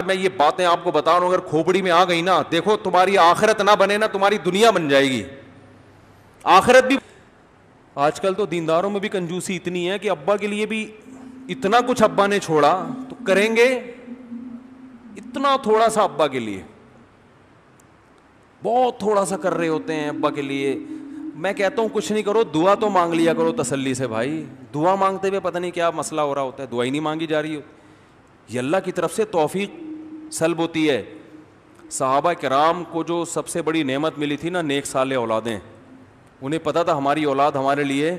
میں یہ باتیں آپ کو بتا رہا ہوں, اگر کھوپڑی میں آ گئی نا, دیکھو تمہاری آخرت نہ بنے نا, تمہاری دنیا بن جائے گی, آخرت بھی. آج کل تو دینداروں میں بھی کنجوسی اتنی ہے کہ ابا کے لیے بھی اتنا کچھ ابا نے چھوڑا تو کریں گے اتنا تھوڑا سا ابا کے لیے, بہت تھوڑا سا کر رہے ہوتے ہیں ابا کے لیے. میں کہتا ہوں کچھ نہیں کرو, دعا تو مانگ لیا کرو تسلی سے بھائی. دعا مانگتے ہوئے پتہ نہیں کیا مسئلہ ہو رہا ہوتا ہے, دعا ہی نہیں مانگی جا رہی ہو. یہ اللہ کی طرف سے توفیق سلب ہوتی ہے. صحابہ کرام کو جو سب سے بڑی نعمت ملی تھی نا, نیک صالح اولادیں, انہیں پتہ تھا ہماری اولاد ہمارے لیے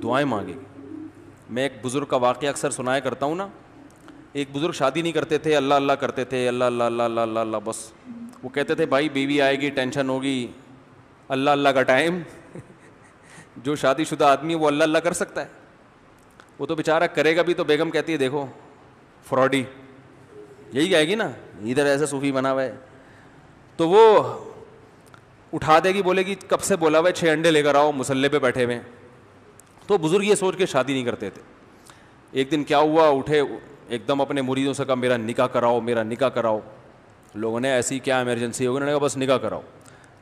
دعائیں مانگے گی. میں ایک بزرگ کا واقعہ اکثر سنایا کرتا ہوں نا. ایک بزرگ شادی نہیں کرتے تھے, اللہ اللہ کرتے تھے, اللہ اللہ اللہ اللہ اللہ اللہ بس. وہ کہتے تھے بھائی بیوی آئے گی ٹینشن ہوگی, اللہ اللہ کا ٹائم. جو شادی شدہ آدمی ہے وہ اللہ اللہ کر سکتا ہے؟ وہ تو بیچارہ کرے گا بھی تو بیگم کہتی ہے دیکھو فراڈی, یہی کہے گی نا, ادھر ایسے صوفی بنا ہوا ہے. تو وہ اٹھا دے گی, بولے گی کب سے بولا ہوا ہے 6 انڈے لے کر آؤ, مصلے پہ بیٹھے ہوئے. تو بزرگ یہ سوچ کے شادی نہیں کرتے تھے. ایک دن کیا ہوا, اٹھے ایک دم اپنے مریدوں سے کہا میرا نکاح کراؤ, میرا نکاح کراؤ. لوگوں نے ایسی کیا ایمرجنسی ہوگی, انہوں نے کہا بس نکاح کراؤ.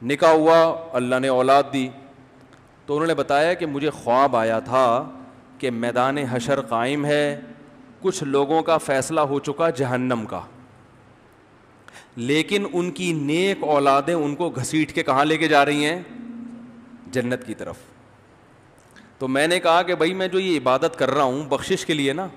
نکاح ہوا, اللہ نے اولاد دی. تو انہوں نے بتایا کہ مجھے خواب آیا تھا کہ میدان حشر قائم ہے, کچھ لوگوں کا فیصلہ ہو چکا جہنم کا, لیکن ان کی نیک اولادیں ان کو گھسیٹ کے کہاں لے کے جا رہی ہیں؟ جنت کی طرف. تو میں نے کہا کہ بھائی میں جو یہ عبادت کر رہا ہوں بخشش کے لیے نا,